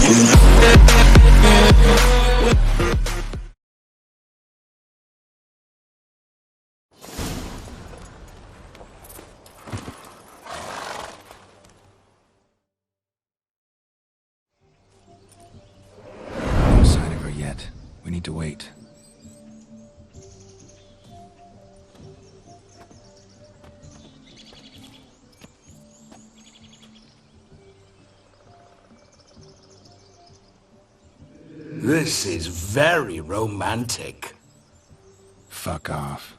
No sign of her yet. We need to wait. This is very romantic. Fuck off.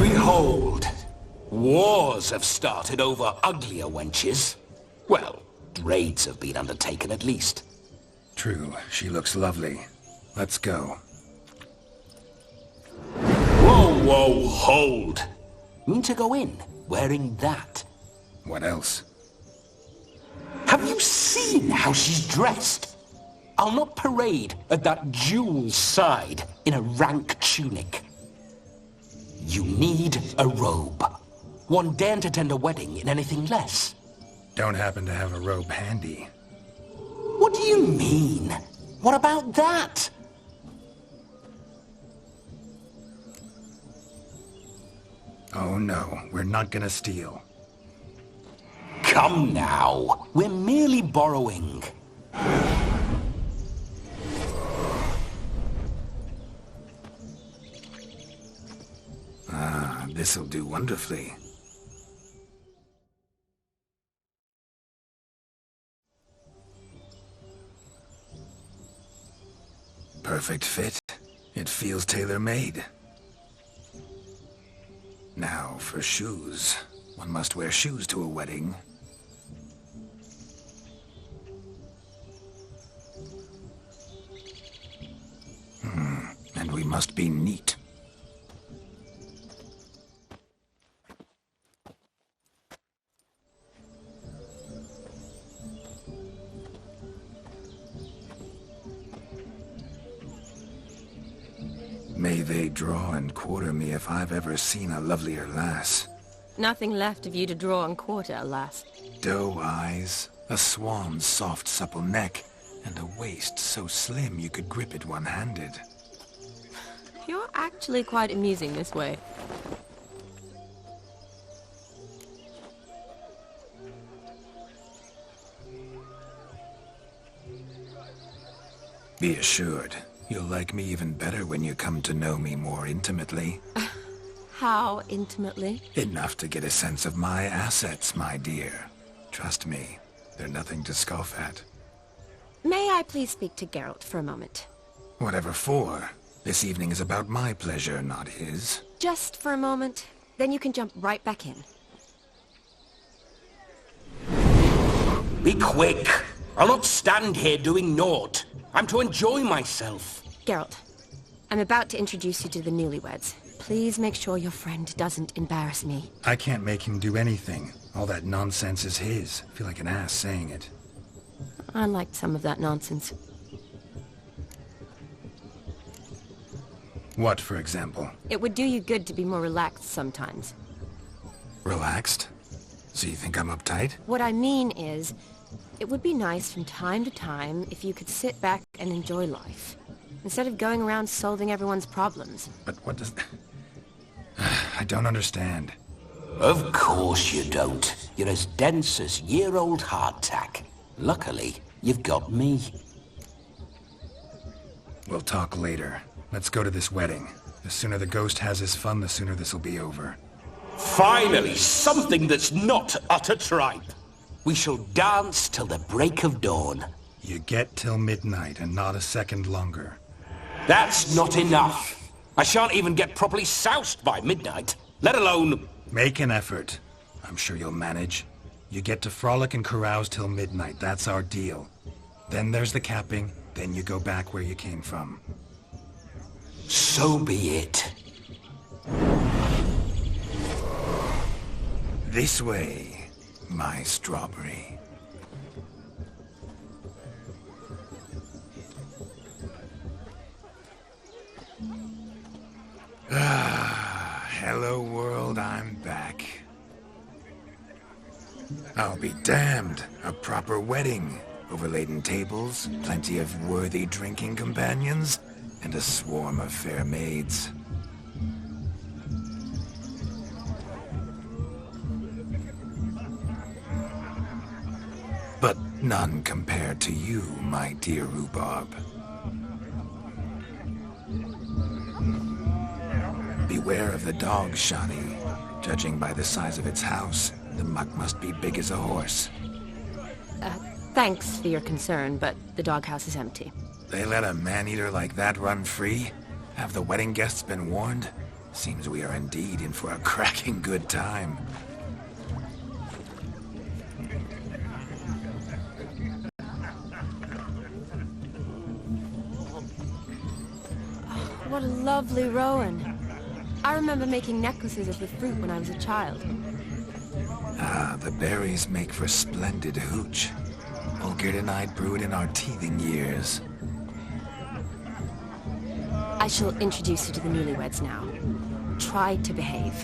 Behold, wars have started over uglier wenches. Well, raids have been undertaken at least. True, she looks lovely. Let's go. Whoa, whoa, hold! Mean to go in, wearing that? What else? Have you seen how she's dressed? I'll not parade at that jewel's side in a rank tunic. You need a robe. One daren't attend a wedding in anything less. Don't happen to have a robe handy. What do you mean? What about that? Oh no, we're not gonna steal. Come now, we're merely borrowing. Ah, this'll do wonderfully. Perfect fit. It feels tailor-made. Now for shoes. One must wear shoes to a wedding. And we must be neat. May they draw and quarter me if I've ever seen a lovelier lass. Nothing left of you to draw and quarter, alas. Doe eyes, a swan's soft supple neck, and a waist so slim you could grip it one-handed. You're actually quite amusing this way. Be assured, you'll like me even better when you come to know me more intimately. How intimately? Enough to get a sense of my assets, my dear. Trust me, they're nothing to scoff at. May I please speak to Geralt for a moment? Whatever for. This evening is about my pleasure, not his. Just for a moment, then you can jump right back in. Be quick! I'll not stand here doing naught. I'm to enjoy myself. Geralt, I'm about to introduce you to the newlyweds. Please make sure your friend doesn't embarrass me. I can't make him do anything. All that nonsense is his. I feel like an ass saying it. I liked some of that nonsense. What, for example? It would do you good to be more relaxed sometimes. Relaxed? So you think I'm uptight? What I mean is, it would be nice from time to time if you could sit back and enjoy life, instead of going around solving everyone's problems. But what does... I don't understand. Of course you don't. You're as dense as year-old hardtack. Luckily, you've got me. We'll talk later. Let's go to this wedding. The sooner the ghost has his fun, the sooner this'll be over. Finally, something that's not utter tripe. We shall dance till the break of dawn. You get till midnight and not a second longer. That's not enough. I shan't even get properly soused by midnight, let alone... Make an effort. I'm sure you'll manage. You get to frolic and carouse till midnight. That's our deal. Then there's the capping. Then you go back where you came from. So be it. This way, my strawberry. Ah, hello world, I'm back. I'll be damned. A proper wedding. Overladen tables, plenty of worthy drinking companions, and a swarm of fair maids. But none compared to you, my dear rhubarb. Beware of the dog, Shani. Judging by the size of its house, the muck must be big as a horse. Thanks for your concern, but the doghouse is empty. They let a man-eater like that run free? Have the wedding guests been warned? Seems we are indeed in for a cracking good time. What a lovely rowan. I remember making necklaces of the fruit when I was a child. Ah, the berries make for splendid hooch. Olgierd and I brewed in our teething years. I shall introduce you to the newlyweds now. Try to behave.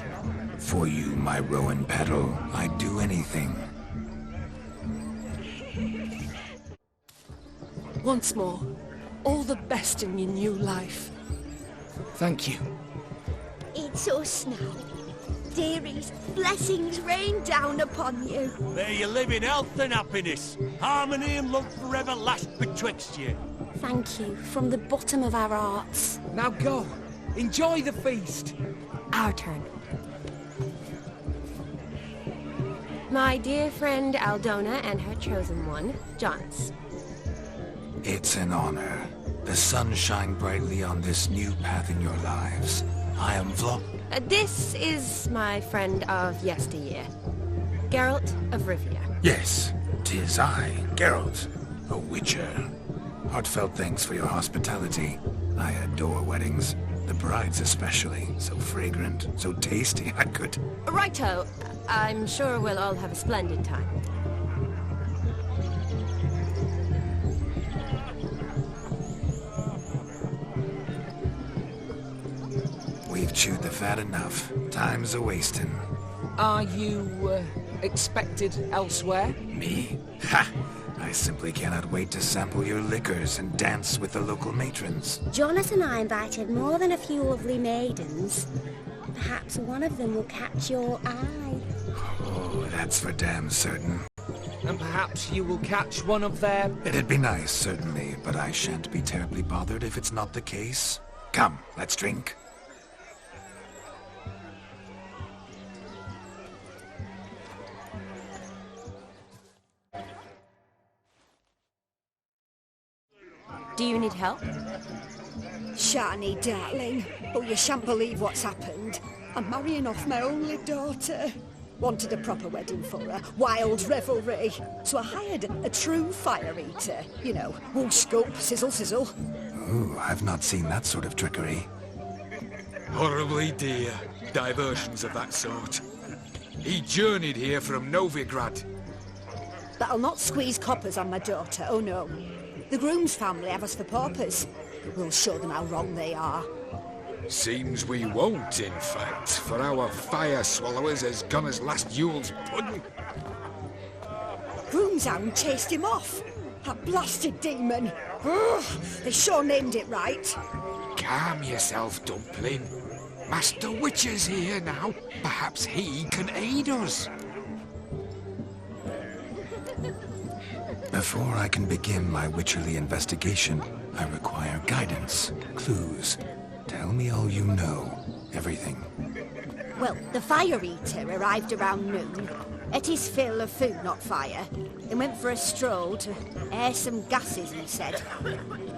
For you, my rowan petal, I'd do anything. Once more, all the best in your new life. Thank you. It's us now. Dearies, blessings rain down upon you. May you live in health and happiness. Harmony and love forever last betwixt you. Thank you from the bottom of our hearts. Now go. Enjoy the feast. Our turn. My dear friend Aldona and her chosen one, Jonas. It's an honor. The sun shine brightly on this new path in your lives. I am This is my friend of yesteryear, Geralt of Rivia. Yes, 'tis I, Geralt, a witcher. Heartfelt thanks for your hospitality. I adore weddings. The brides especially. So fragrant, so tasty, I could... Righto. I'm sure we'll all have a splendid time. We've chewed the fat enough. Time's a-wasting. Are you, expected elsewhere? Me? Ha! I simply cannot wait to sample your liquors and dance with the local matrons. Jonas and I invited more than a few lovely maidens. Perhaps one of them will catch your eye. Oh, that's for damn certain. And perhaps you will catch one of their... It'd be nice, certainly, but I shan't be terribly bothered if it's not the case. Come, let's drink. Do you need help? Shani, darling. Oh, you shan't believe what's happened. I'm marrying off my only daughter. Wanted a proper wedding for her, wild revelry. So I hired a true fire eater. You know, whoosh scoop, sizzle sizzle. Ooh, I've not seen that sort of trickery. Horribly dear diversions of that sort. He journeyed here from Novigrad. But I'll not squeeze coppers on my daughter, oh no. The groom's family have us for paupers. We'll show them how wrong they are. Seems we won't, in fact, for our fire swallowers has gone as last Yule's pudding. Groom's hound chased him off. That blasted demon. Ugh, they sure named it right. Calm yourself, Dumpling. Master Witcher's here now. Perhaps he can aid us. Before I can begin my witcherly investigation, I require guidance, clues. Tell me all you know. Everything. Well, the fire eater arrived around noon, ate his fill of food, not fire, and went for a stroll to air some gases, he said.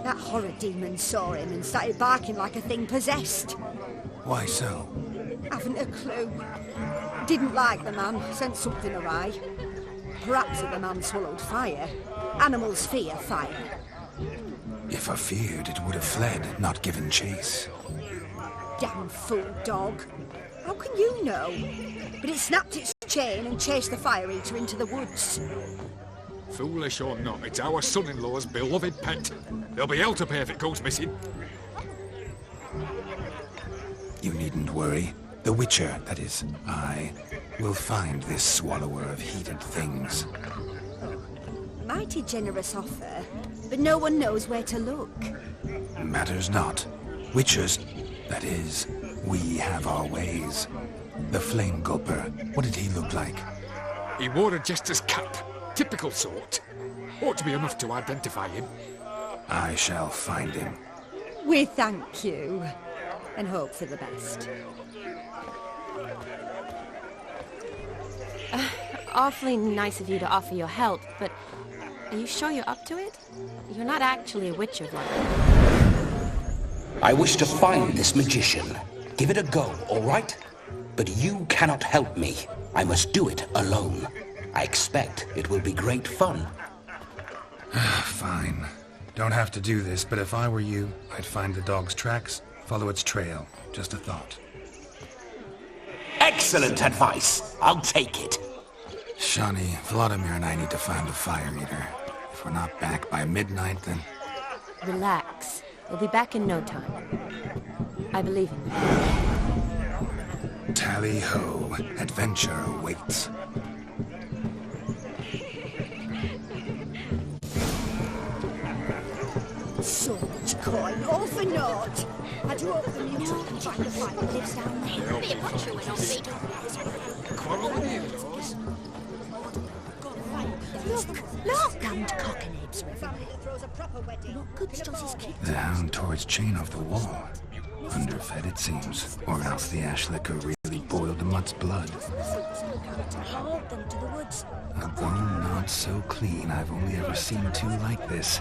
That horror demon saw him and started barking like a thing possessed. Why so? Haven't a clue. Didn't like the man, sent something awry. Perhaps if the man swallowed fire. Animals fear fire. If I feared, it would have fled, not given chase. Damn fool dog. How can you know? But it snapped its chain and chased the fire eater into the woods. Foolish or not, it's our son-in-law's beloved pet. There'll be hell to pay if it goes missing. You needn't worry. The Witcher, that is, I, will find this swallower of heated things. Mighty generous offer, but no one knows where to look. Matters not. Witchers, that is, we have our ways. The Flame Gulper, what did he look like? He wore a jester's cap. Typical sort. Ought to be enough to identify him. I shall find him. We thank you, and hope for the best. Awfully nice of you to offer your help, but are you sure you're up to it? You're not actually a witcher, like. I wish to find this magician. Give it a go, all right? But you cannot help me. I must do it alone. I expect it will be great fun. Fine. Don't have to do this, but if I were you, I'd find the dog's tracks, follow its trail. Just a thought. Excellent advice. I'll take it. Shani, Vladimir and I need to find a fire eater. If we're not back by midnight, then... Relax. We'll be back in no time. I believe in you. Tally-ho. Adventure awaits. So much coin, all for naught. I do hope the mutant can find the fire that lives down there. Be a butcher when I'll see. Quarrel with the in-laws? Look! Damned cock-and-apes everywhere. Look, good Joss's kid. The hound tore its chain off the wall. Underfed, it seems. Or else the ash liquor really boiled the mutt's blood. A bone not so clean, I've only ever seen two like this.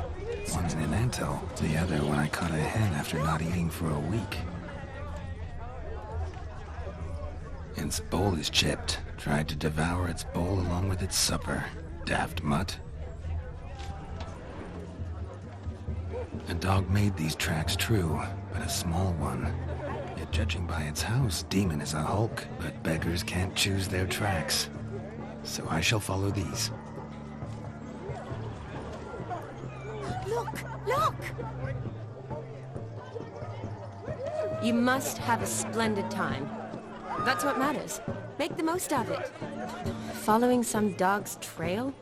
One in an ant-hill, the other when I caught a hen after not eating for a week. Its bowl is chipped. Tried to devour its bowl along with its supper. Daft mutt. A dog made these tracks true, but a small one. Yet judging by its house, Demon is a hulk, but beggars can't choose their tracks. So I shall follow these. Look! Look! You must have a splendid time. That's what matters. Make the most of it. Following some dog's trail?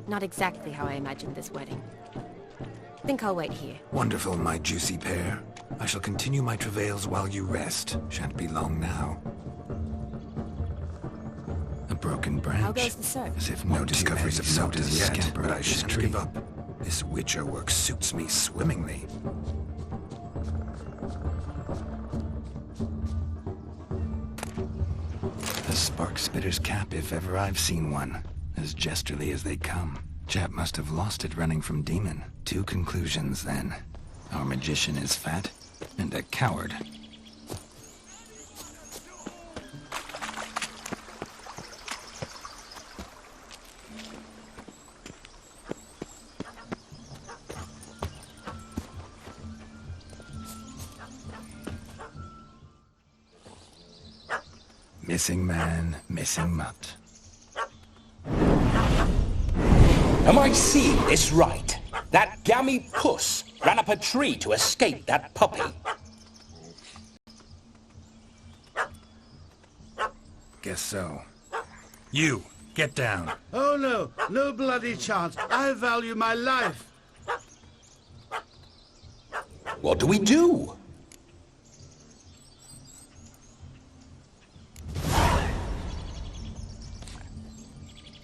Not exactly how I imagined this wedding. Think I'll wait here. Wonderful, my juicy pair. I shall continue my travails while you rest. Shan't be long now. A broken branch. How goes the search? As if no discoveries of note as yet, but I shan't give up. This Witcher work suits me swimmingly. A spark spitter's cap if ever I've seen one. As jesterly as they come. Chap must have lost it running from Demon. Two conclusions, then. Our magician is fat, and a coward. Missing man, missing mutt. Am I seeing this right? That gammy puss ran up a tree to escape that puppy. Guess so. You, get down. Oh no, no bloody chance. I value my life. What do we do?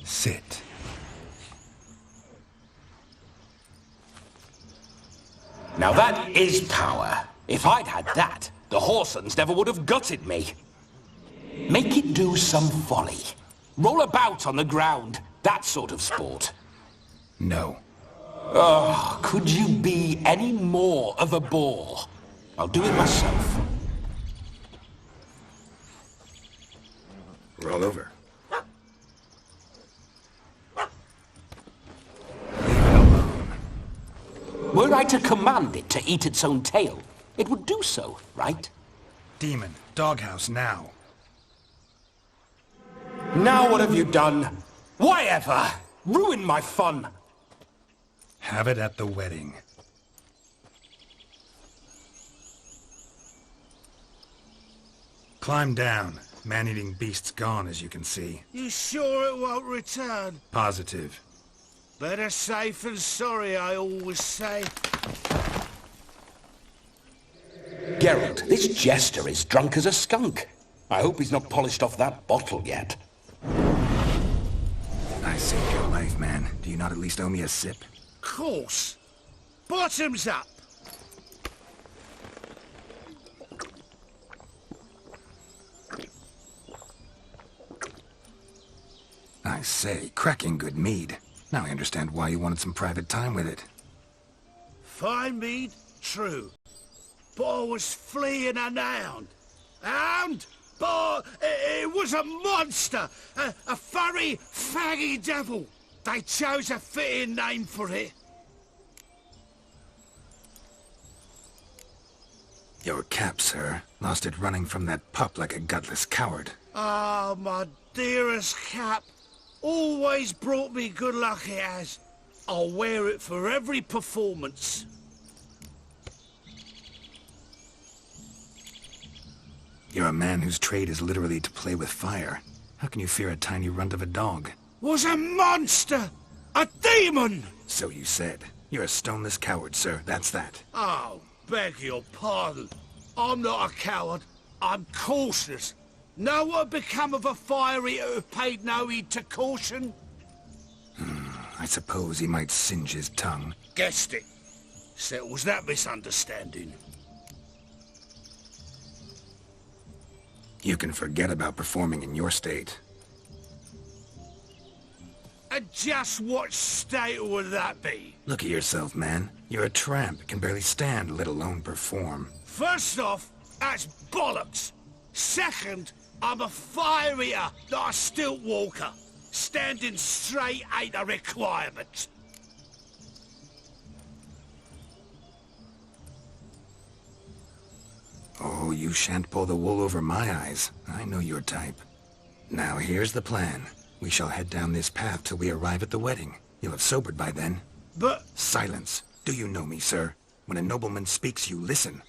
Sit. Now that is power. If I'd had that, the Horsons never would have gutted me. Make it do some folly. Roll about on the ground. That sort of sport. No. Oh, could you be any more of a bore? I'll do it myself. Roll over. Leave it alone. Were I to command it to eat its own tail, it would do so, right? Demon, doghouse now. Now what have you done? Why ever? Ruin my fun. Have it at the wedding. Climb down. Man-eating beast's gone, as you can see. You sure it won't return? Positive. Better safe than sorry, I always say. Geralt, this jester is drunk as a skunk. I hope he's not polished off that bottle yet. I saved your life, man. Do you not at least owe me a sip? Course. Bottoms up. I say, cracking good mead. Now I understand why you wanted some private time with it. Fine mead, true. But I was fleeing an hound. Hound? But it was a monster! A furry, faggy devil! They chose a fitting name for it. Your cap, sir. Lost it running from that pup like a gutless coward. Ah, my dearest cap. Always brought me good luck it has. I'll wear it for every performance. You're a man whose trade is literally to play with fire. How can you fear a tiny runt of a dog? Was a monster! A demon! So you said. You're a stoneless coward, sir. That's that. Oh, beg your pardon. I'm not a coward. I'm cautious. Know what become of a fire eater who paid no heed to caution? I suppose he might singe his tongue. Guessed it. Settles that misunderstanding. You can forget about performing in your state. And just what state would that be? Look at yourself, man. You're a tramp, can barely stand, let alone perform. First off, that's bollocks. Second, I'm a fire eater, not a stilt walker. Standing straight ain't a requirement. Oh, you shan't pull the wool over my eyes. I know your type. Now here's the plan. We shall head down this path till we arrive at the wedding. You'll have sobered by then. But... Silence. Do you know me, sir? When a nobleman speaks, you listen.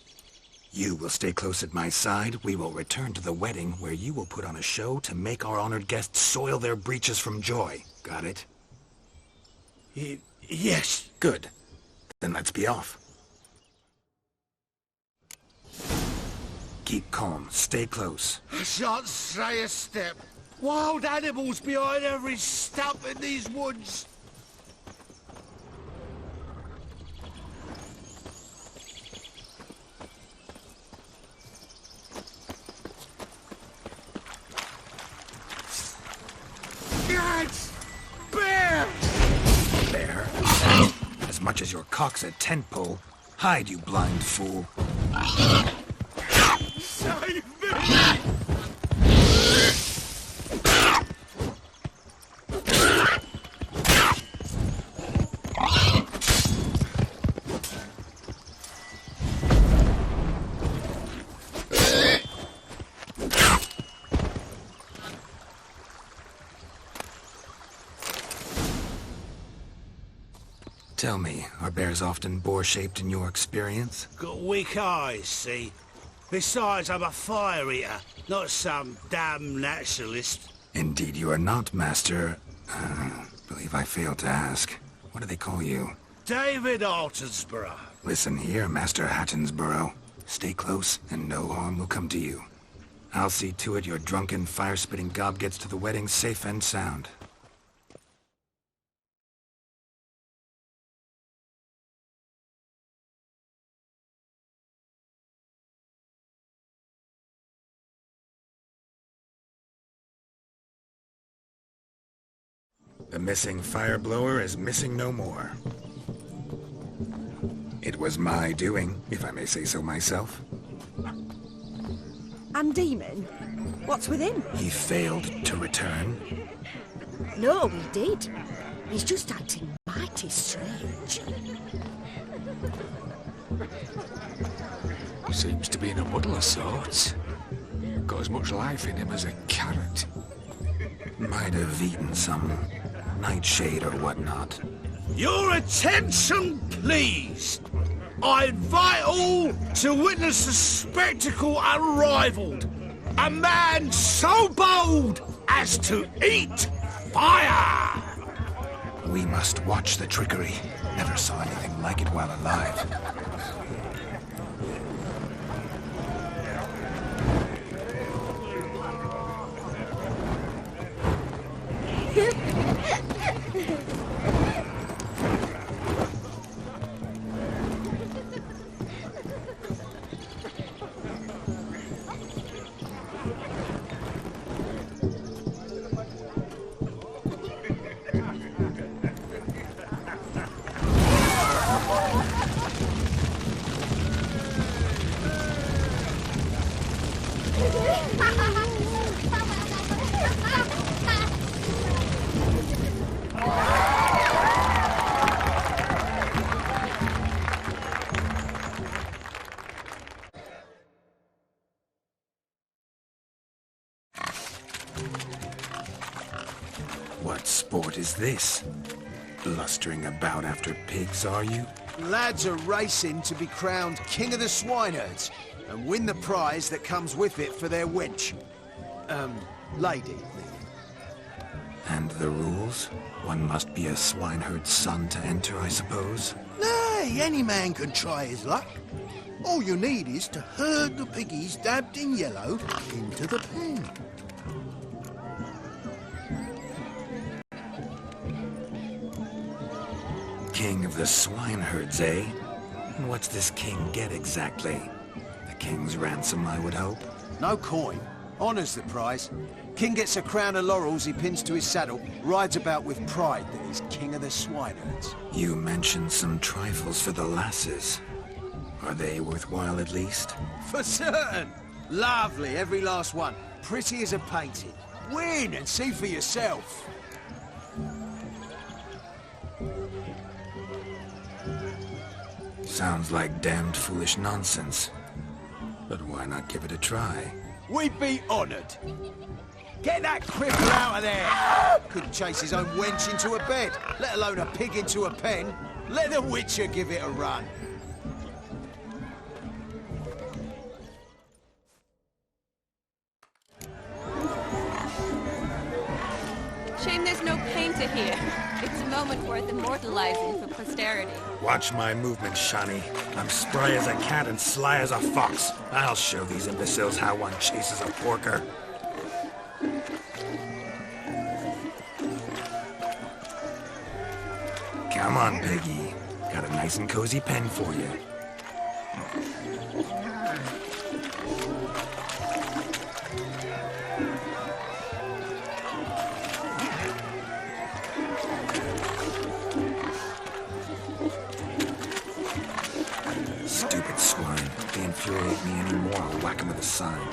You will stay close at my side. We will return to the wedding, where you will put on a show to make our honored guests soil their breeches from joy. Got it? Yes. Good. Then let's be off. Keep calm. Stay close. I shan't stray a step. Wild animals behind every stump in these woods. Guys! Bear! Bear? As much as your cock's a tent pole. Hide, you blind fool. Save me! Tell me, are bears often boar-shaped in your experience? Got weak eyes, see? Besides, I'm a fire eater, not some damn naturalist. Indeed you are not, Master... believe I failed to ask. What do they call you? David Altonsborough. Listen here, Master Hattonsborough. Stay close, and no harm will come to you. I'll see to it your drunken, fire-spitting gob gets to the wedding safe and sound. The missing fire blower is missing no more. It was my doing, if I may say so myself. And Demon? What's with him? He failed to return. No, he did. He's just acting mighty strange. Seems to be in a muddle of sorts. Got as much life in him as a carrot. Might have eaten some nightshade or whatnot. Your attention, please! I invite all to witness a spectacle unrivaled. a man so bold as to eat fire! We must watch the trickery. Never saw anything like it while alive. What sport is this? Blustering about after pigs, are you? Lads are racing to be crowned King of the Swineherds and win the prize that comes with it for their wench. Lady. And the rules? One must be a swineherd's son to enter, I suppose? Nay, any man can try his luck. All you need is to herd the piggies dabbed in yellow into the pen. King of the swineherds, eh? And what's this king get exactly? The king's ransom, I would hope? No coin. Honours the prize. King gets a crown of laurels he pins to his saddle, rides about with pride that he's King of the Swineherds. You mentioned some trifles for the lasses. Are they worthwhile at least? For certain! Lovely, every last one. Pretty as a painting. Win and see for yourself. Sounds like damned foolish nonsense. But why not give it a try? We'd be honoured. Get that cripple out of there! Couldn't chase his own wench into a bed, let alone a pig into a pen. Let the Witcher give it a run. Shame there's no painter here. It's a moment worth immortalizing for posterity. Watch my movement, Shani. I'm spry as a cat and sly as a fox. I'll show these imbeciles how one chases a porker. Come on, Piggy. Got a nice and cozy pen for you. Stupid swine. If they infuriate me anymore, I'll whack them with a sign.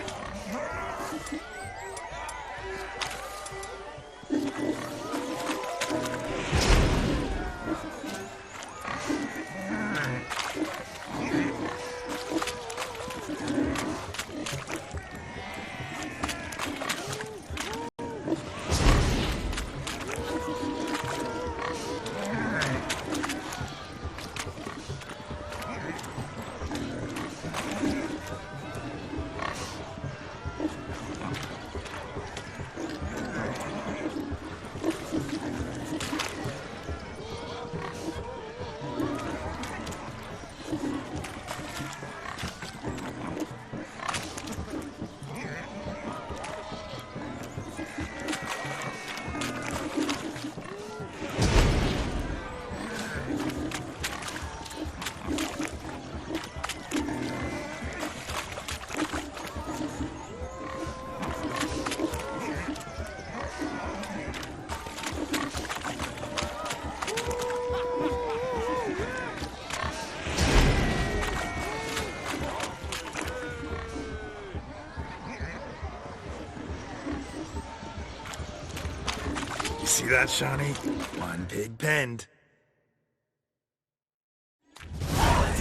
See that, Shani? One pig penned.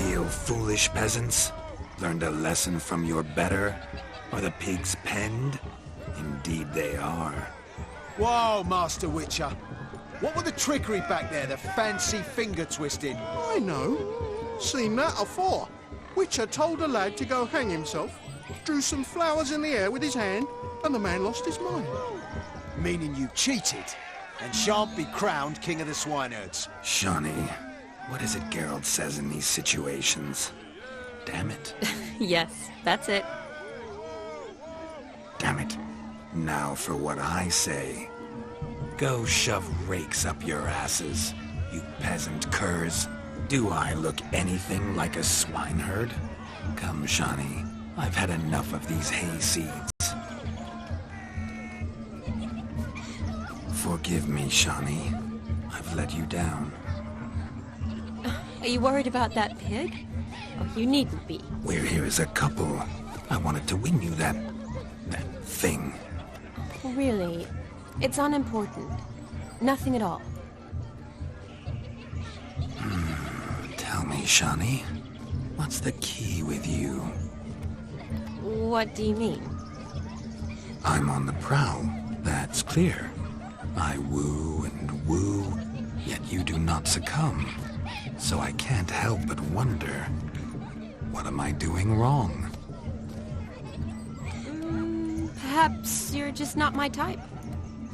You foolish peasants. Learned a lesson from your better? Are the pigs penned? Indeed they are. Whoa, Master Witcher. What were the trickery back there, the fancy finger twisting? I know. Seen that afore. Witcher told a lad to go hang himself, drew some flowers in the air with his hand, and the man lost his mind. Meaning you cheated, and shan't be crowned king of the swineherds. Shawnee, what is it Geralt says in these situations? Damn it. Yes, that's it. Damn it. Now for what I say. Go shove rakes up your asses, you peasant curs. Do I look anything like a swineherd? Come, Shawnee. I've had enough of these hayseeds. Forgive me, Shawnee. I've let you down. Are you worried about that pig? Oh, you needn't be. We're here as a couple. I wanted to win you that thing. Really, it's unimportant. Nothing at all. Tell me, Shawnee, what's the key with you? What do you mean? I'm on the prowl, that's clear. I woo and woo, yet you do not succumb. So I can't help but wonder, what am I doing wrong? Perhaps you're just not my type.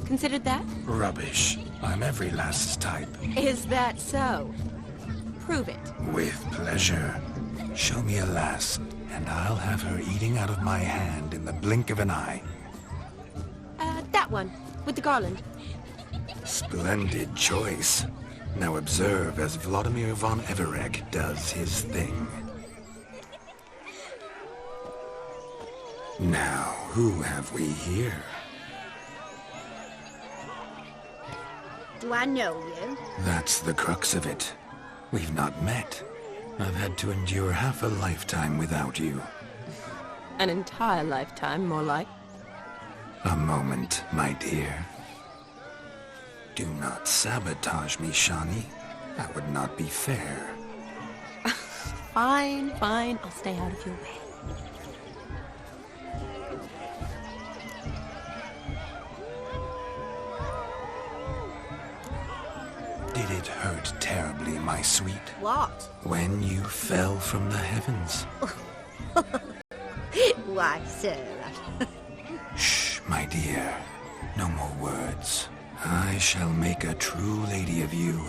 Considered that? Rubbish. I'm every lass's type. Is that so? Prove it. With pleasure. Show me a lass, and I'll have her eating out of my hand in the blink of an eye. That one, with the garland. Splendid choice. Now observe as Vladimir von Everec does his thing. Now, who have we here? Do I know you? That's the crux of it. We've not met. I've had to endure half a lifetime without you. An entire lifetime, more like. A moment, my dear. Do not sabotage me, Shawnee. That would not be fair. Fine, fine. I'll stay out of your way. Did it hurt terribly, my sweet? What? When you fell from the heavens? Why, sir. Shh, my dear. No more words. I shall make a true lady of you.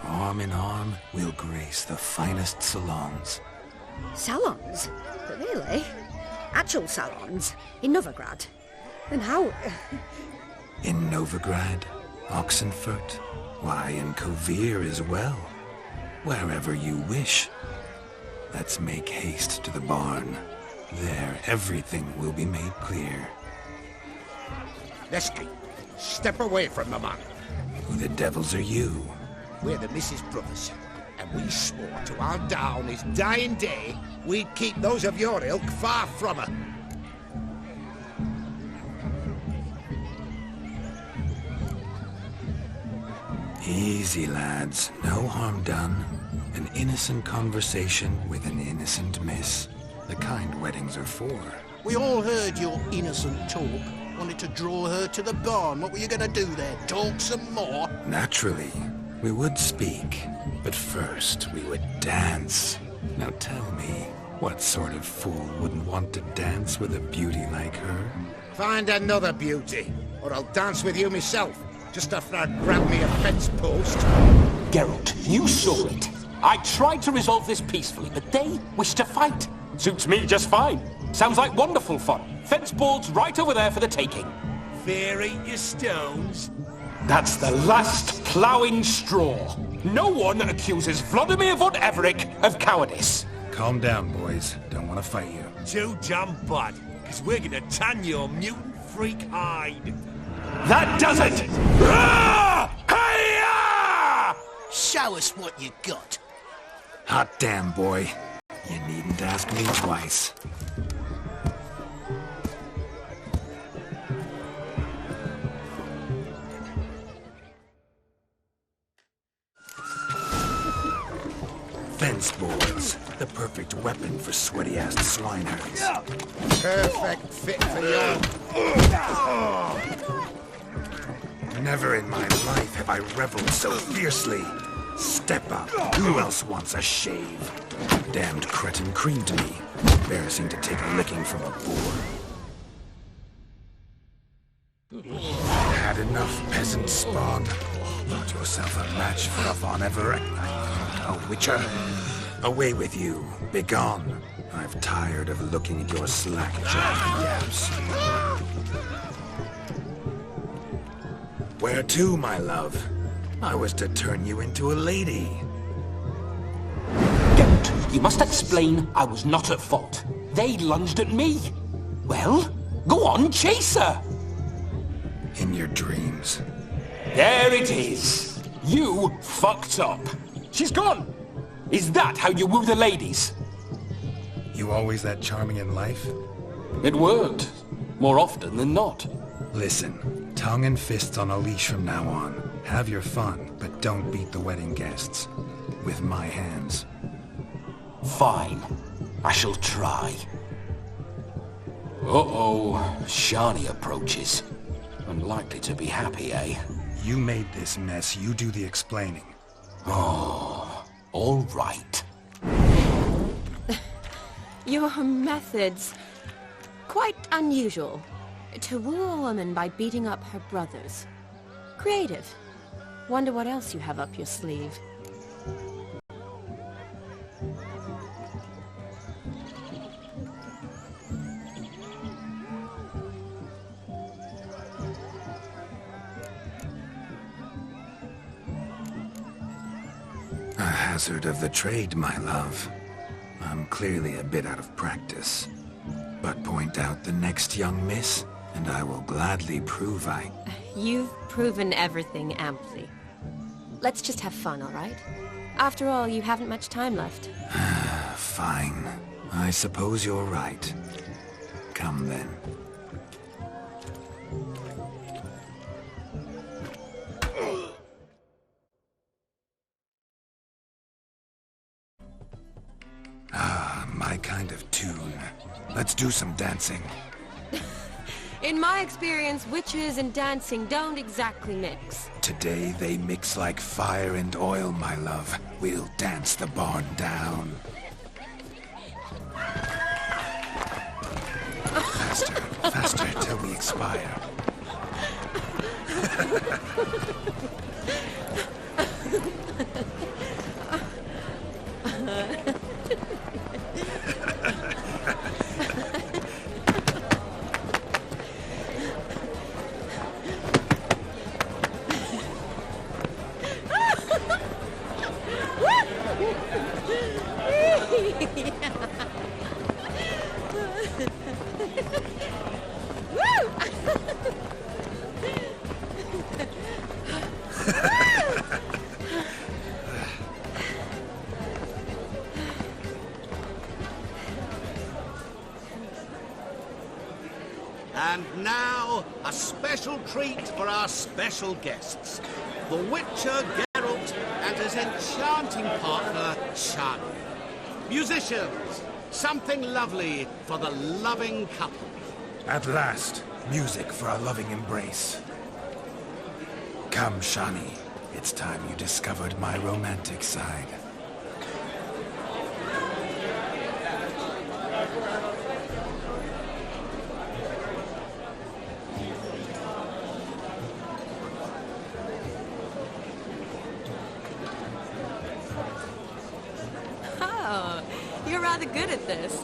Arm in arm, we'll grace the finest salons. Salons? But really? Actual salons? In Novigrad? And how... In Novigrad, Oxenfurt, why, in Kovir as well. Wherever you wish. Let's make haste to the barn. There, everything will be made clear. Lesky, step away from the man. Who the devils are you? We're the Mrs. Brothers, and we swore to our da on his dying day we'd keep those of your ilk far from her. Easy, lads. No harm done. An innocent conversation with an innocent miss. The kind weddings are for. We all heard your innocent talk. Wanted to draw her to the barn. What were you going to do there? Talk some more? Naturally. We would speak. But first, we would dance. Now tell me, what sort of fool wouldn't want to dance with a beauty like her? Find another beauty, or I'll dance with you myself. Just after I grab me a fence post. Geralt, you saw it. I tried to resolve this peacefully, but they wish to fight. Suits me just fine. Sounds like wonderful fun. Fence boards right over there for the taking. Fear eat your stones. That's the last ploughing straw. No one accuses Vladimir von Everec of cowardice. Calm down, boys. Don't want to fight you. Too damn bad, because we're gonna tan your mutant freak hide. That does it! Hi-ya! Show us what you got. Hot damn, boy. You needn't ask me twice. Fence boards. The perfect weapon for sweaty-assed swineherds. Perfect fit for you. Never in my life have I reveled so fiercely. Step up. Who else wants a shave? Damned cretin creamed me. embarrassing to take a licking from a boor. Had enough, peasant spawn. Got yourself a match for a von Everec. A witcher. Away with you. Begone. I've tired of looking at your slack-jawed yaps. Where to, my love? I was to turn you into a lady. Geralt, you must explain I was not at fault. They lunged at me. Well, go on, chase her. In your dreams. There it is. You fucked up. She's gone. Is that how you woo the ladies? You always that charming in life? It worked. More often than not. Listen, tongue and fists on a leash from now on. Have your fun, but don't beat the wedding guests. With my hands. Fine. I shall try. Uh-oh. Shani approaches. Unlikely to be happy, eh? You made this mess. You do the explaining. Oh, all right. Your methods... quite unusual. To woo a woman by beating up her brothers. Creative. Wonder what else you have up your sleeve. A hazard of the trade, my love. I'm clearly a bit out of practice. But point out the next young miss, and I will gladly prove I... You've proven everything amply. Let's just have fun, all right? After all, you haven't much time left. Fine. I suppose you're right. Come then. My kind of tune. Let's do some dancing. In my experience, witches and dancing don't exactly mix. Today they mix like fire and oil, my love. We'll dance the barn down. Faster, faster till we expire. And now, a special treat for our special guests. The Witcher Geralt and his enchanting partner, Shani. Musicians, something lovely for the loving couple. At last, music for a loving embrace. Come, Shani. It's time you discovered my romantic side. Oh, you're rather good at this.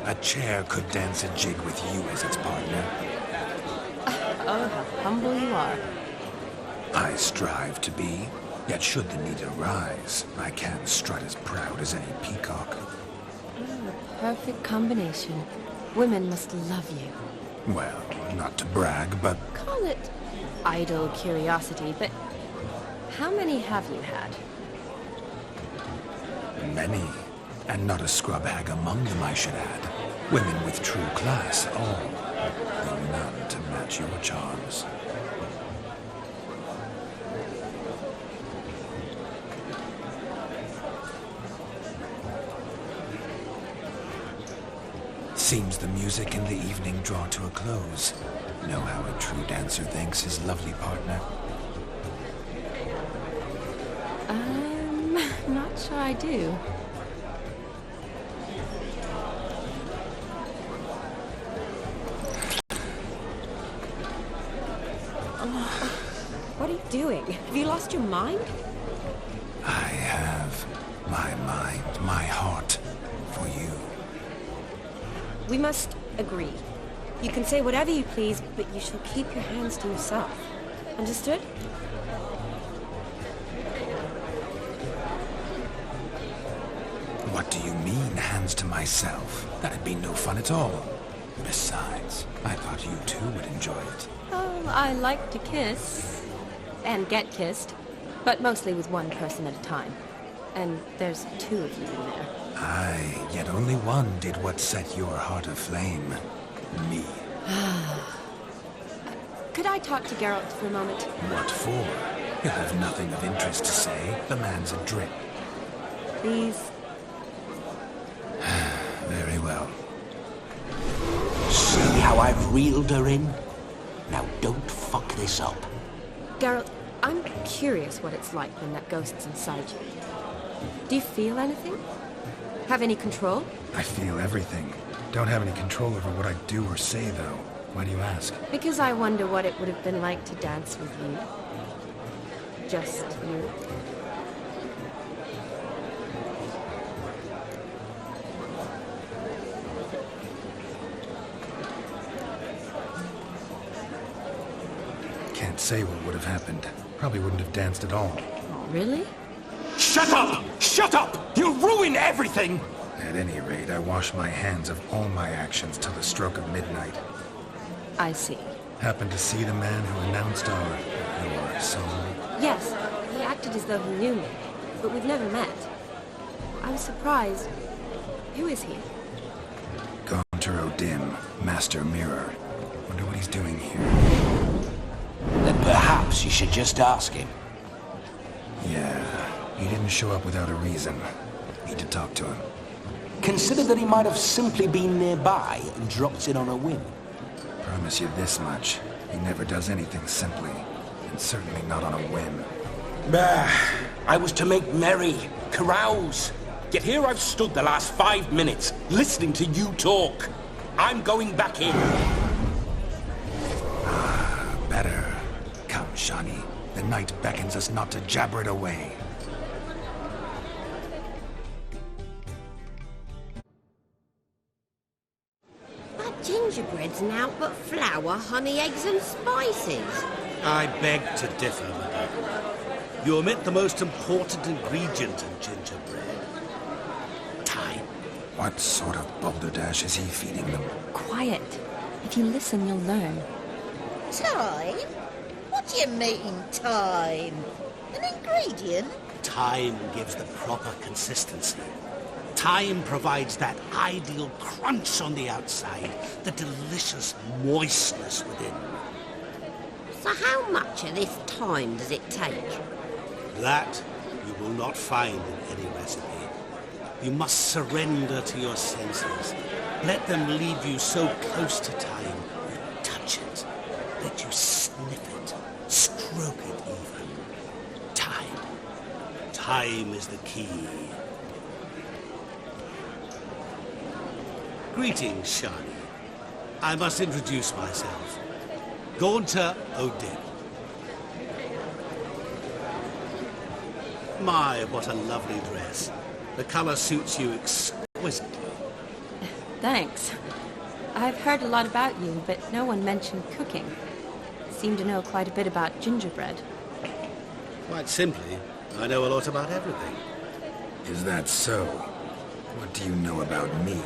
A chair could dance a jig with you as its partner. Oh, how humble you are. I strive to be, yet should the need arise, I can strut as proud as any peacock. The perfect combination. Women must love you. Well, not to brag, but... Call it idle curiosity, but how many have you had? many. And not a scrub hag among them, I should add. Women with true class, all. Though none to match your charms. Seems the music and the evening draw to a close. Know how a true dancer thanks his lovely partner? Not sure I do. What are you doing? Have you lost your mind? I have my mind, my heart for you. We must agree. You can say whatever you please, but you shall keep your hands to yourself. Understood? What do you mean, hands to myself? That'd be no fun at all. Besides, I thought you two would enjoy it. Oh, I like to kiss. And get kissed. But mostly with one person at a time. And there's two of you in there. Aye, yet only one did what set your heart aflame. Me. Could I talk to Geralt for a moment? What for? He'll have nothing of interest to say. The man's adrift. Please. Very well. See how I've reeled her in? Now don't fuck this up. Geralt, I'm curious what it's like when that ghost's inside you. Do you feel anything? Have any control? I feel everything. Don't have any control over what I do or say, though. Why do you ask? Because I wonder what it would have been like to dance with you. Just you. Can't say what would have happened. Probably wouldn't have danced at all. Oh, really? Shut up! Shut up! You'll ruin everything! At any rate, I wash my hands of all my actions till the stroke of midnight. I see. Happened to see the man who announced your song? Yes, he acted as though he knew me, but we've never met. I was surprised. Who is he? Gaunter O'Dim, Master Mirror. Wonder what he's doing here. Then perhaps you should just ask him. Yeah, he didn't show up without a reason. Need to talk to him. Consider that he might have simply been nearby and dropped in on a whim. Promise you this much. He never does anything simply, and certainly not on a whim. Bah! I was to make merry, carouse. Yet here I've stood the last 5 minutes, listening to you talk. I'm going back in. Better. Come, Shani. The night beckons us not to jabber it away. But gingerbread's now but flour, honey, eggs and spices. I beg to differ, madame. You omit the most important ingredient in gingerbread. Time. What sort of balderdash is he feeding them? Quiet. If you listen, you'll learn. Time? What do you mean, time? An ingredient? Time gives the proper consistency. Time provides that ideal crunch on the outside, the delicious moistness within. So how much of this time does it take? That you will not find in any recipe. You must surrender to your senses. Let them leave you so close to time, you touch it. Let you sniff it, stroke it even. Time. Time is the key. Greetings, Shani. I must introduce myself. Gaunter O'Dim. My, what a lovely dress. The color suits you exquisitely. Thanks. I've heard a lot about you, but no one mentioned cooking. Seem to know quite a bit about gingerbread. Quite simply, I know a lot about everything. Is that so? What do you know about me?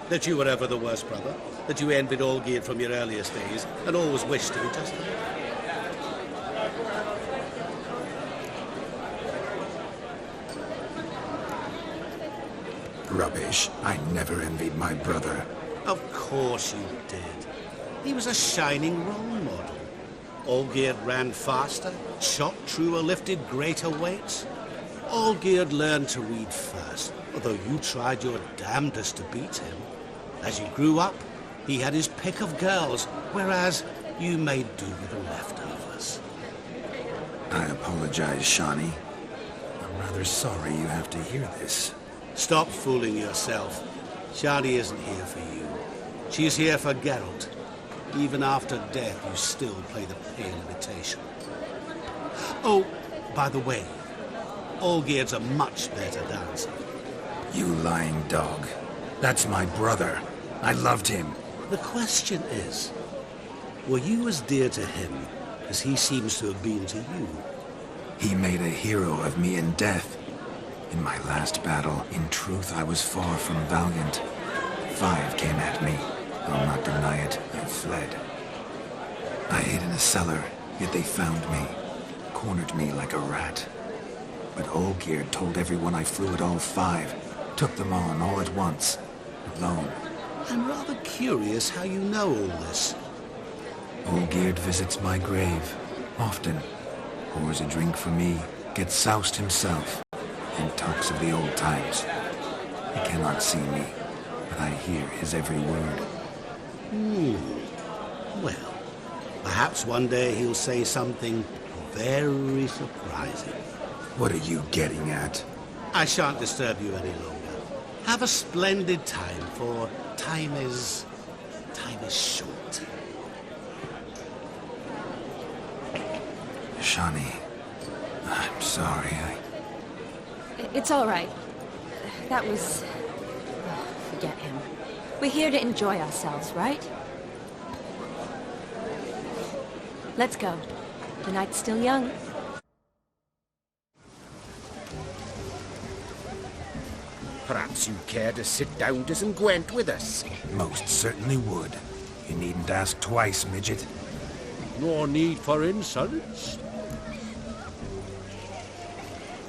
That you were ever the worst brother, that you envied Olgierd from your earliest days, and always wished to be just like him. Rubbish. I never envied my brother. Of course you did. He was a shining role model. Olgierd ran faster, shot truer, lifted greater weights. Olgierd learned to read first. although you tried your damnedest to beat him. As you grew up, he had his pick of girls, whereas you made do with the leftovers. I apologize, Shawnee. I'm rather sorry you have to hear this. Stop fooling yourself. Shani isn't here for you. She's here for Geralt. Even after death, you still play the pale imitation. Oh, by the way, Olgierd's a much better dancer. You lying dog. That's my brother. I loved him. The question is, were you as dear to him as he seems to have been to you? He made a hero of me in death. In my last battle, in truth, I was far from valiant. 5 came at me. I'll not deny it. I fled. I hid in a cellar, yet they found me. Cornered me like a rat. But Olgierd told everyone I flew at all 5. Took them on all at once. Alone. I'm rather curious how you know all this. Olgierd visits my grave. Often. Pours a drink for me. Gets soused himself. And talks of the old times. He cannot see me, but I hear his every word. Well, perhaps one day he'll say something very surprising. What are you getting at? I shan't disturb you any longer. Have a splendid time, for time is short. Shawnee, I'm sorry, It's all right. That was... forget him. We're here to enjoy ourselves, right? Let's go. The night's still young. Perhaps you'd care to sit down to some Gwent with us? Most certainly would. You needn't ask twice, midget. No need for insults.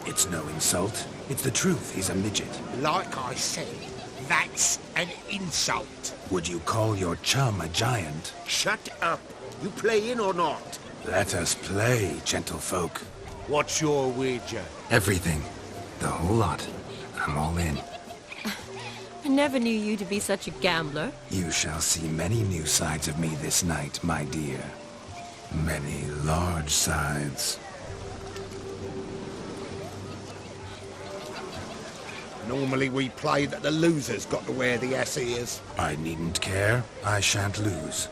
It's no insult. It's the truth. He's a midget. Like I said, that's an insult. Would you call your chum a giant? Shut up. You playing or not? Let us play, gentlefolk. What's your wager? Everything. The whole lot. I'm all in. I never knew you to be such a gambler. You shall see many new sides of me this night, my dear. Many large sides. Normally we play that the loser's got to wear the ass ears. I needn't care. I shan't lose.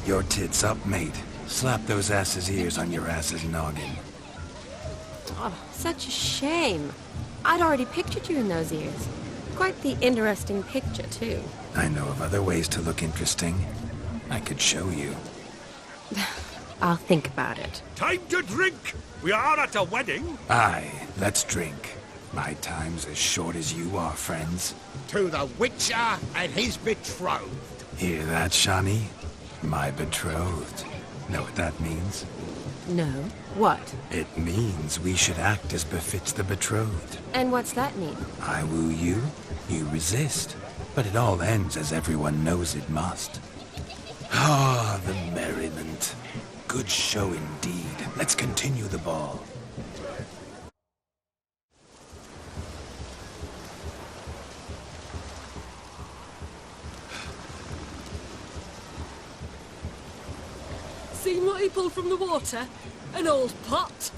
Your tits up, mate. Slap those asses' ears on your ass's noggin. Oh, such a shame. I'd already pictured you in those ears. Quite the interesting picture, too. I know of other ways to look interesting. I could show you. I'll think about it. Time to drink! We are at a wedding. Aye, let's drink. My time's as short as you are, friends. To the Witcher and his betrothed. Hear that, Shawnee? My betrothed. Know what that means? No. What? It means we should act as befits the betrothed. And what's that mean? I woo you, you resist. But it all ends as everyone knows it must. Ah, the merriment. Good show indeed. Let's continue the ball. Seen what he pulled from the water? An old pot.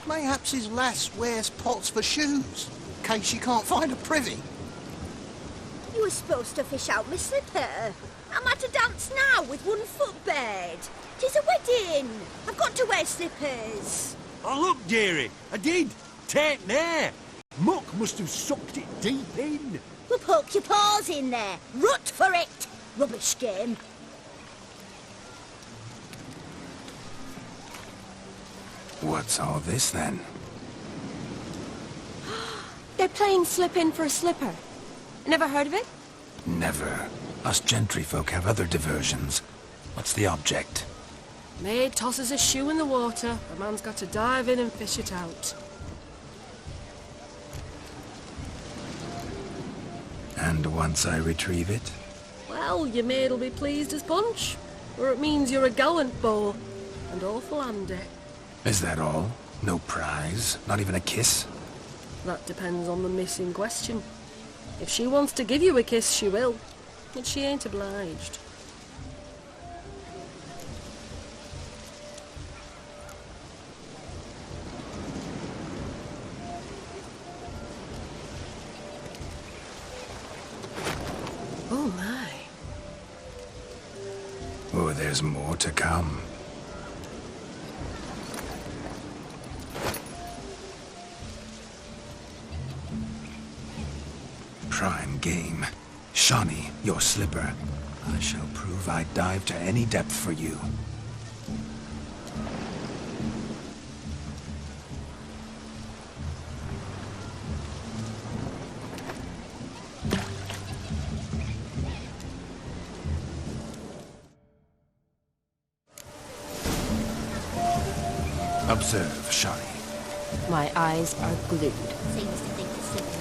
Mayhaps his lass wears pots for shoes, in case she can't find a privy. You were supposed to fish out my slipper. I'm at a dance now with one foot bared. 'Tis a wedding. I've got to wear slippers. Oh, look, dearie, I did. Take there. Muck must have sucked it deep in. Well, poke your paws in there. Rut for it. Rubbish game. What's all this, then? They're playing slip-in for a slipper. Never heard of it? Never. Us gentry folk have other diversions. What's the object? Maid tosses a shoe in the water. A man's got to dive in and fish it out. And once I retrieve it? Well, your maid'll be pleased as punch. Or it means you're a gallant beau. And awful handy. Is that all? No prize? Not even a kiss? That depends on the miss in question. If she wants to give you a kiss, she will. But she ain't obliged. Oh my. Oh, there's more to come. Prime game. Shawnee, your slipper. I shall prove I dive to any depth for you. Observe, Shawnee. My eyes are glued. Seems to think the signal.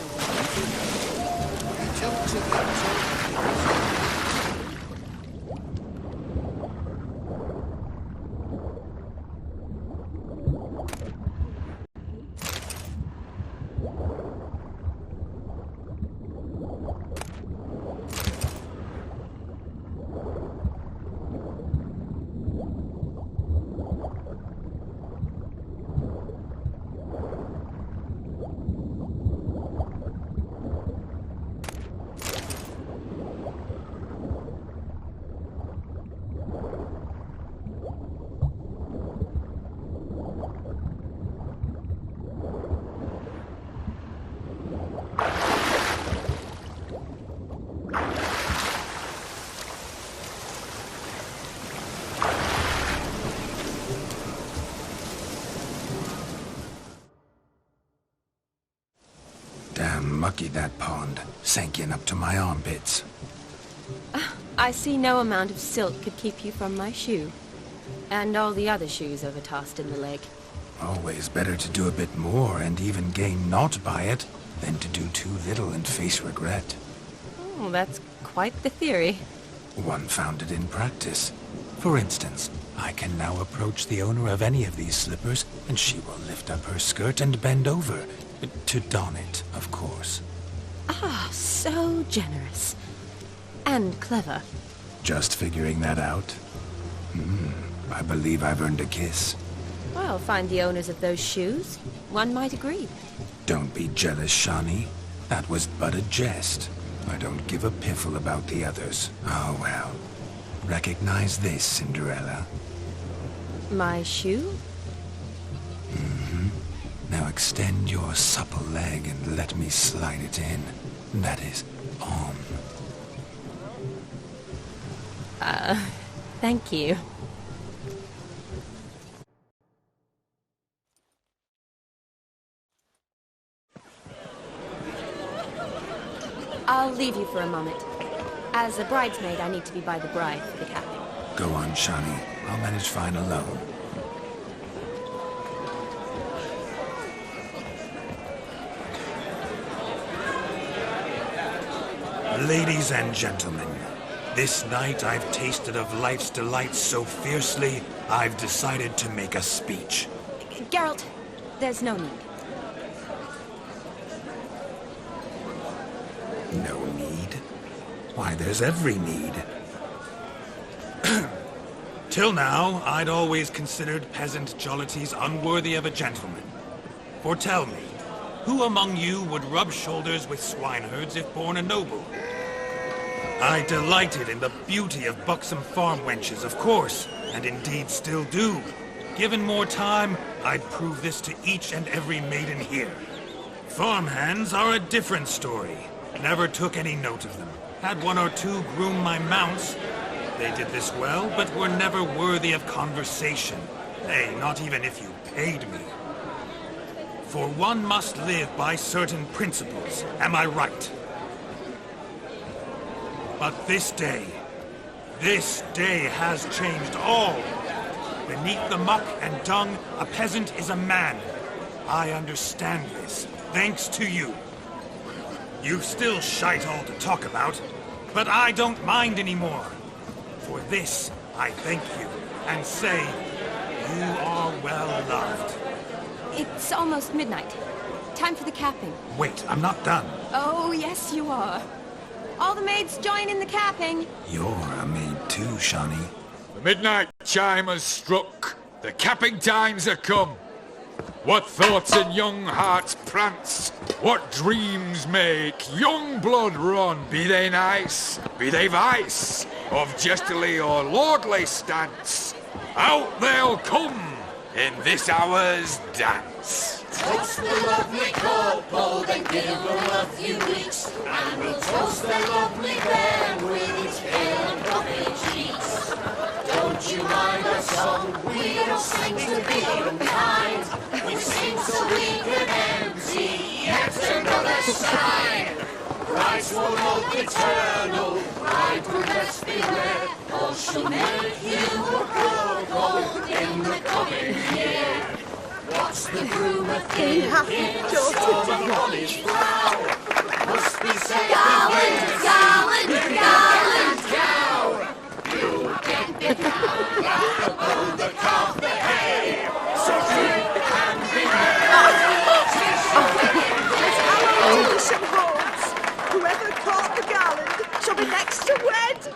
Mucky, that pond. Sank in up to my armpits. I see no amount of silk could keep you from my shoe. And all the other shoes overtossed in the lake. Always better to do a bit more and even gain naught by it than to do too little and face regret. Oh, that's quite the theory. One founded in practice. For instance, I can now approach the owner of any of these slippers, and she will lift up her skirt and bend over. To don it, of course. Ah, so generous. And clever. Just figuring that out? I believe I've earned a kiss. Well, find the owners of those shoes. One might agree. Don't be jealous, Shawnee. That was but a jest. I don't give a piffle about the others. Oh, well. Recognize this, Cinderella. My shoe? Now extend your supple leg and let me slide it in. That is, on. Thank you. I'll leave you for a moment. As a bridesmaid, I need to be by the bride for the capping. Go on, Shawnee. I'll manage fine alone. Ladies and gentlemen, this night I've tasted of life's delights so fiercely, I've decided to make a speech. Geralt, there's no need. No need? Why, there's every need. Till now, I'd always considered peasant jollities unworthy of a gentleman. For tell me, who among you would rub shoulders with swineherds if born a noble? I delighted in the beauty of buxom farm wenches, of course, and indeed still do. Given more time, I'd prove this to each and every maiden here. Farmhands are a different story. Never took any note of them. Had one or two groom my mounts. They did this well, but were never worthy of conversation. Nay, not even if you paid me. For one must live by certain principles, am I right? But this day has changed all. Beneath the muck and dung, a peasant is a man. I understand this, thanks to you. You've still shite all to talk about, but I don't mind anymore. For this, I thank you, and say, you are well loved. It's almost midnight. Time for the capping. Wait, I'm not done. Oh, yes, you are. All the maids join in the capping. You're a maid too, Shawnee. The midnight chime has struck. The capping times are come. What thoughts in young hearts prance? What dreams make young blood run? Be they nice, be they vice, of jestily or lordly stance, out they'll come in this hour's dance. Toast the lovely couple, then give them a few weeks, and we'll toast the lovely bear with its pale and puffy cheeks. Don't you mind our song? We don't sing to be behind. We sing so we can empty yet another side. Brides will look eternal, bride will best beware, or she'll make you a couple in the coming year. What's the groom a thinking? Storm on his brow. Must be said Garland, garland, garland. cow. You'll get the cow at the bow, the calf, the hay. So drink and be merry. Some horns. Whoever caught the garland shall be next to wed.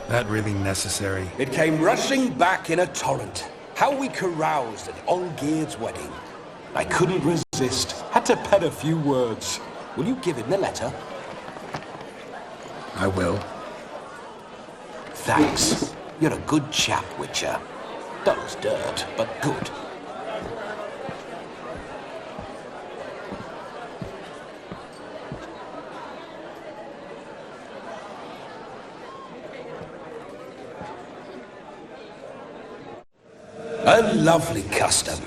That really necessary? It came rushing back in a torrent. How we caroused at Olgierd's wedding. I couldn't resist. Had to pen a few words. Will you give him the letter? I will. Thanks. You're a good chap, Witcher. Dull as dirt, but good. A lovely custom.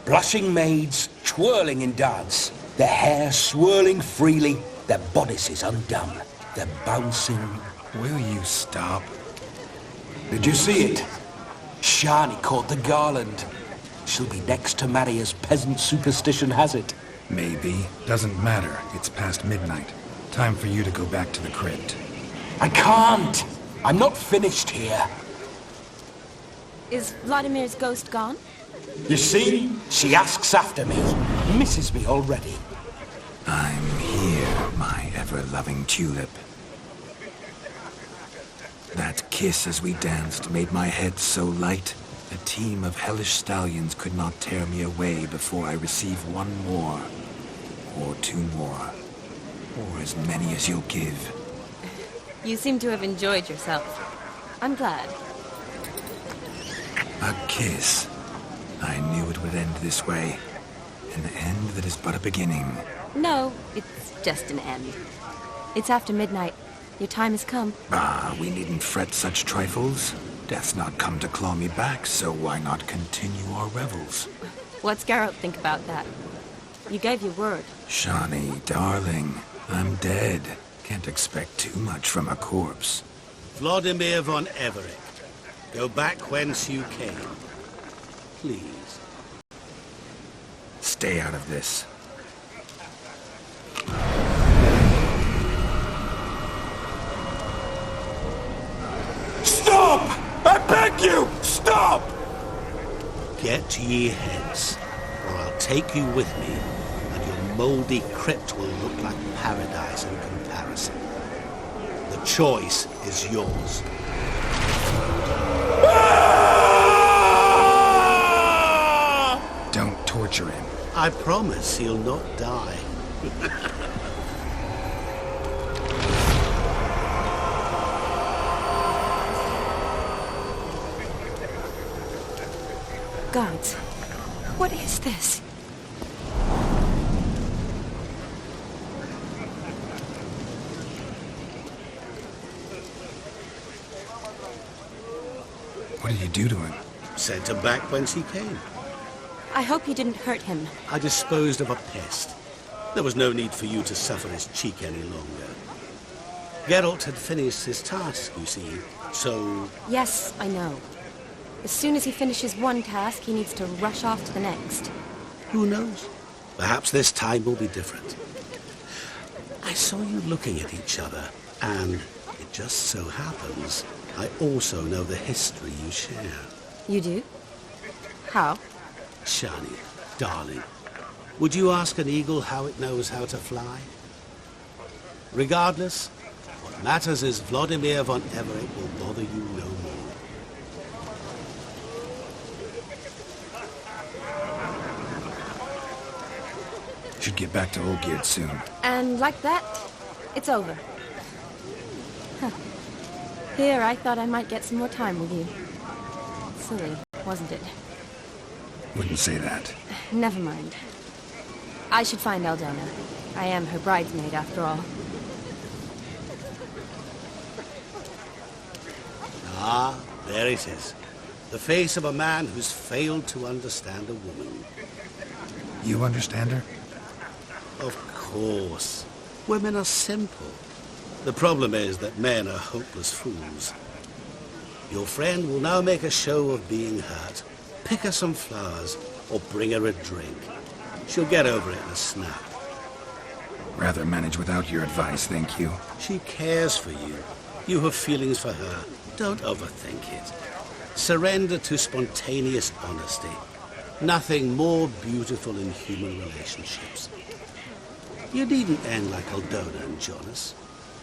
Blushing maids, twirling in dance, their hair swirling freely, their bodices undone, their bouncing... Will you stop? Did you see it? Shani caught the garland. She'll be next to marry as peasant superstition has it. Maybe. Doesn't matter. It's past midnight. Time for you to go back to the crypt. I can't! I'm not finished here. Is Vladimir's ghost gone? You see? She asks after me. Misses me already. I'm here, my ever-loving tulip. That kiss as we danced made my head so light. A team of hellish stallions could not tear me away before I receive one more. Or two more. Or as many as you'll give. You seem to have enjoyed yourself. I'm glad. A kiss. I knew it would end this way. An end that is but a beginning. No, it's just an end. It's after midnight. Your time has come. Ah, we needn't fret such trifles. Death's not come to claw me back, so why not continue our revels? What's Geralt think about that? You gave your word. Shawnee, darling, I'm dead. Can't expect too much from a corpse. Vladimir von Everec. Go back whence you came. Please. stay out of this. Stop! I beg you! Stop! Get ye hence, or I'll take you with me, and your mouldy crypt will look like paradise in comparison. The choice is yours. Don't torture him. I promise he'll not die. Gods, what is this? What did you do to him? Sent him back whence he came. I hope you didn't hurt him. I disposed of a pest. There was no need for you to suffer his cheek any longer. Geralt had finished his task, you see, so... Yes, I know. As soon as he finishes one task, he needs to rush off to the next. Who knows? Perhaps this time will be different. I saw you looking at each other, and it just so happens I also know the history you share. You do? How? Shani, darling, would you ask an eagle how it knows how to fly? Regardless, what matters is Vladimir von Everec will bother you no more. Should get back to Olgierd soon. And like that, it's over. Huh. Here, I thought I might get some more time with you. Silly, wasn't it? Wouldn't say that. Never mind. I should find Aldona. I am her bridesmaid, after all. Ah, there it is. The face of a man who's failed to understand a woman. You understand her? Of course. Women are simple. The problem is that men are hopeless fools. Your friend will now make a show of being hurt. Pick her some flowers, or bring her a drink. She'll get over it in a snap. Rather manage without your advice, thank you. She cares for you. You have feelings for her. Don't overthink it. Surrender to spontaneous honesty. Nothing more beautiful in human relationships. You needn't end like Aldona and Jonas.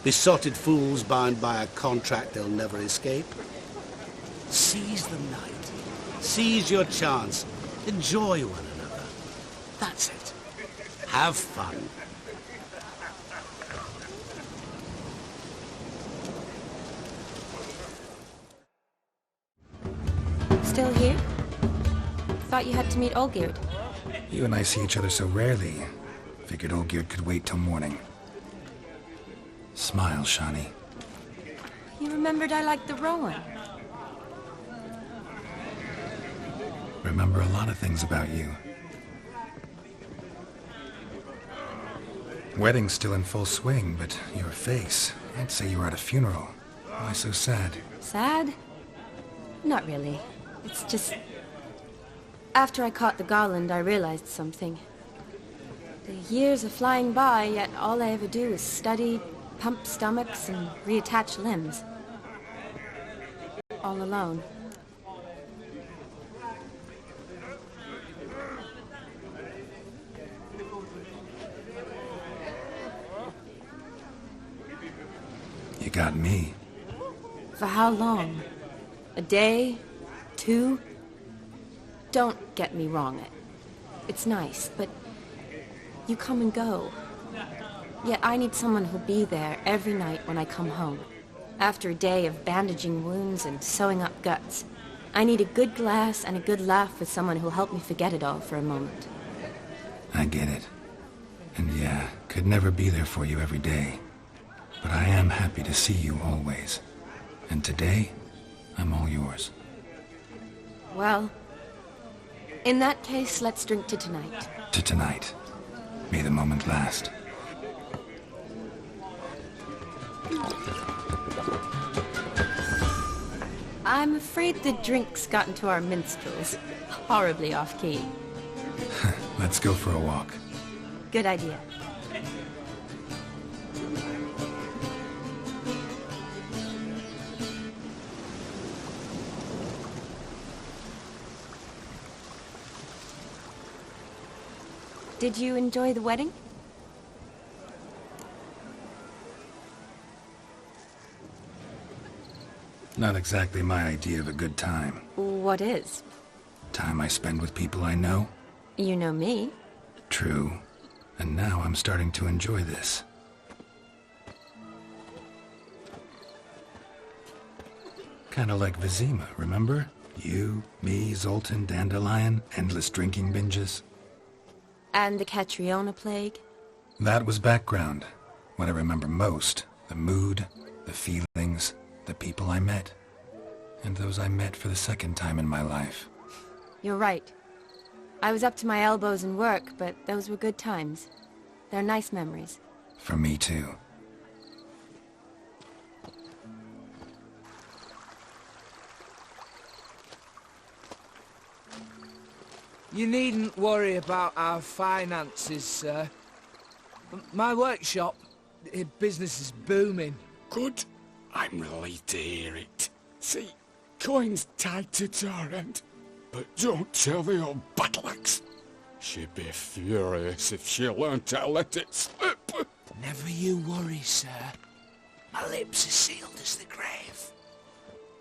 Besotted fools bound by a contract they'll never escape. Seize the night. Seize your chance. Enjoy one another. That's it. Have fun. Still here? Thought you had to meet Olgierd. You and I see each other so rarely. Figured Olgierd could wait till morning. Smile, Shani. You remembered I liked the Rowan. Remember a lot of things about you. Wedding's still in full swing, but your face, I'd say you were at a funeral. Why so sad? Sad? Not really. It's just... After I caught the garland, I realized something. The years are flying by, yet all I ever do is study, pump stomachs, and reattach limbs. All alone. You got me. For how long? A day? 2? Don't get me wrong. It's nice, but you come and go. Yet I need someone who'll be there every night when I come home. After a day of bandaging wounds and sewing up guts, I need a good glass and a good laugh with someone who'll help me forget it all for a moment. I get it. And yeah, could never be there for you every day. But I am happy to see you always. And today, I'm all yours. Well, in that case, let's drink to tonight. To tonight. May the moment last. I'm afraid the drinks got into our minstrels. Horribly off-key. Let Let's go for a walk. Good idea. Did you enjoy the wedding? Not exactly my idea of a good time. What is? Time I spend with people I know. You know me. True. And now I'm starting to enjoy this. Kinda like Vizima, remember? You, me, Zoltan, Dandelion, endless drinking binges. And the Catriona plague? That was background. What I remember most, the mood, the feelings, the people I met. And those I met for the second time in my life. You're right. I was up to my elbows in work, but those were good times. They're nice memories. For me too. You needn't worry about our finances, sir. My workshop, business is booming. Good. I'm relieved to hear it. See, coin's tied to Torrent. But don't tell the old battle-axe. She'd be furious if she learned how to let it slip. Never you worry, sir. My lips are sealed as the grave.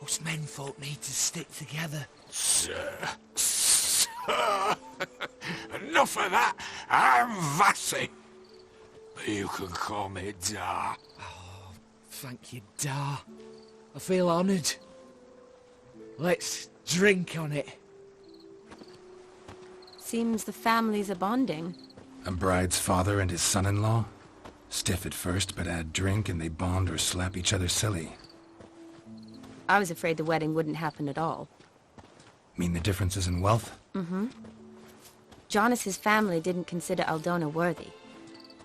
Us menfolk need to stick together. Sir. Enough of that. I'm Vassy. But you can call me Dar. Oh, thank you, Dar. I feel honoured. Let's drink on it. Seems the families are bonding. A bride's father and his son-in-law? Stiff at first, but add drink and they bond or slap each other silly. I was afraid the wedding wouldn't happen at all. Mean the differences in wealth? Mm-hmm. Jonas's family didn't consider Aldona worthy.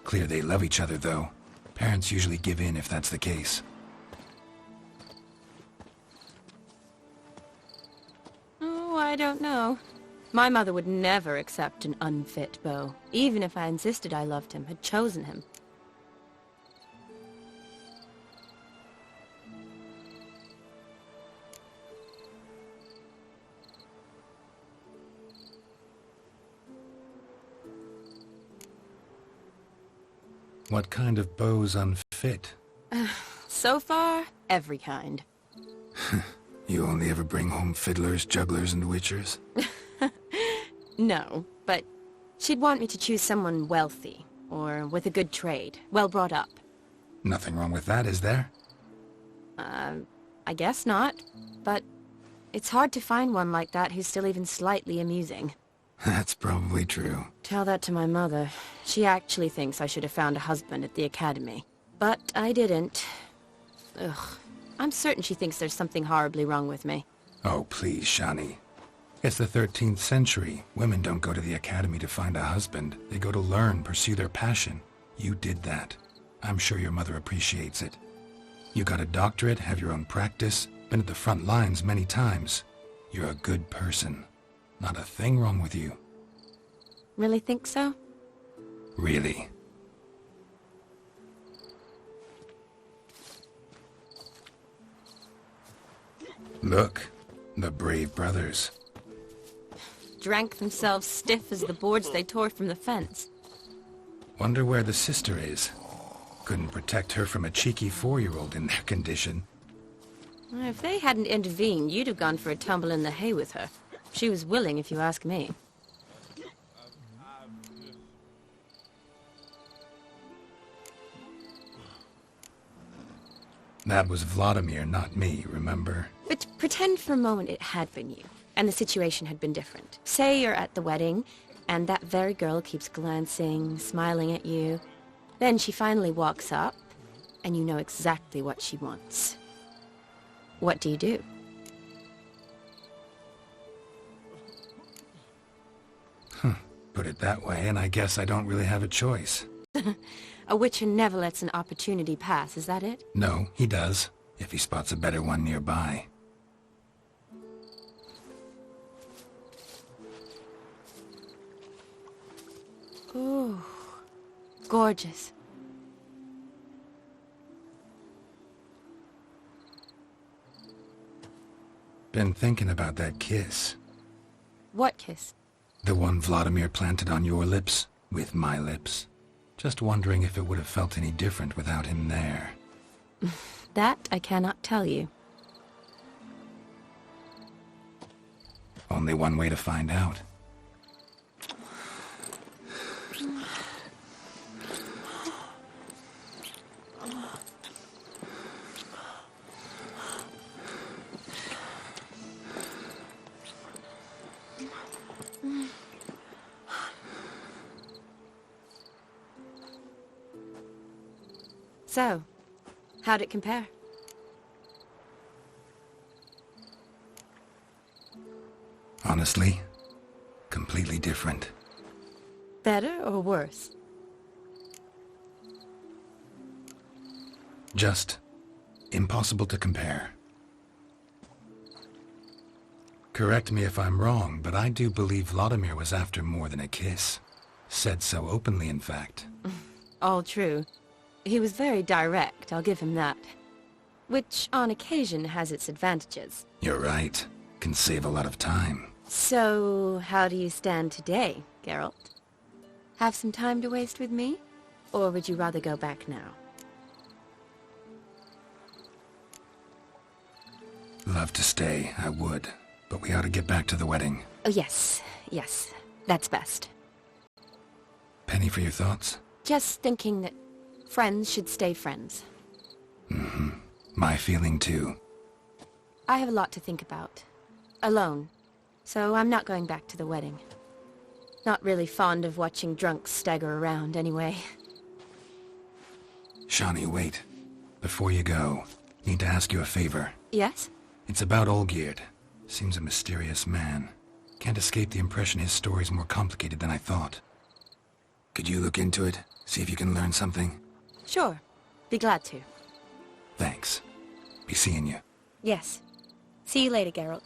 Clear they love each other, though. Parents usually give in if that's the case. Oh, I don't know. My mother would never accept an unfit beau, even if I insisted I loved him, had chosen him. What kind of beau's unfit? So far, every kind. You only ever bring home fiddlers, jugglers, and witchers? No, but she'd want me to choose someone wealthy, or with a good trade, well brought up. Nothing wrong with that, is there? I guess not, but it's hard to find one like that who's still even slightly amusing. That's probably true. Tell that to my mother. She actually thinks I should have found a husband at the academy. But I didn't. Ugh. I'm certain she thinks there's something horribly wrong with me. Oh, please, Shani. It's the 13th century. Women don't go to the academy to find a husband. They go to learn, pursue their passion. You did that. I'm sure your mother appreciates it. You got a doctorate, have your own practice, been at the front lines many times. You're a good person. Not a thing wrong with you. Really think so? Really. Look, the brave brothers. Drank themselves stiff as the boards they tore from the fence. Wonder where the sister is. Couldn't protect her from a cheeky 4-year-old in their condition. If they hadn't intervened, you'd have gone for a tumble in the hay with her. She was willing, if you ask me. That was Vladimir, not me, remember? But pretend for a moment it had been you, and the situation had been different. Say you're at the wedding, and that very girl keeps glancing, smiling at you. Then she finally walks up, and you know exactly what she wants. What do you do? Put it that way, and I guess I don't really have a choice. A witcher never lets an opportunity pass, is that it? No, he does, if he spots a better one nearby. Ooh, gorgeous. Been thinking about that kiss. What kiss? The one Vladimir planted on your lips, with my lips. Just wondering if it would have felt any different without him there. That I cannot tell you. Only one way to find out. So, how'd it compare? Honestly, completely different. Better or worse? Just impossible to compare. Correct me if I'm wrong, but I do believe Vladimir was after more than a kiss. Said so openly, in fact. All true. He was very direct, I'll give him that. Which, on occasion, has its advantages. You're right. Can save a lot of time. So, how do you stand today, Geralt? Have some time to waste with me? Or would you rather go back now? Love to stay, I would. But we ought to get back to the wedding. Oh, yes. Yes. That's best. Penny for your thoughts? Just thinking that friends should stay friends. Mm-hmm. My feeling too. I have a lot to think about. Alone. So I'm not going back to the wedding. Not really fond of watching drunks stagger around, anyway. Shani, wait. Before you go, need to ask you a favor. Yes? It's about Olgierd. Seems a mysterious man. Can't escape the impression his story's more complicated than I thought. Could you look into it? See if you can learn something? Sure. Be glad to. Thanks. Be seeing you. Yes. See you later, Geralt.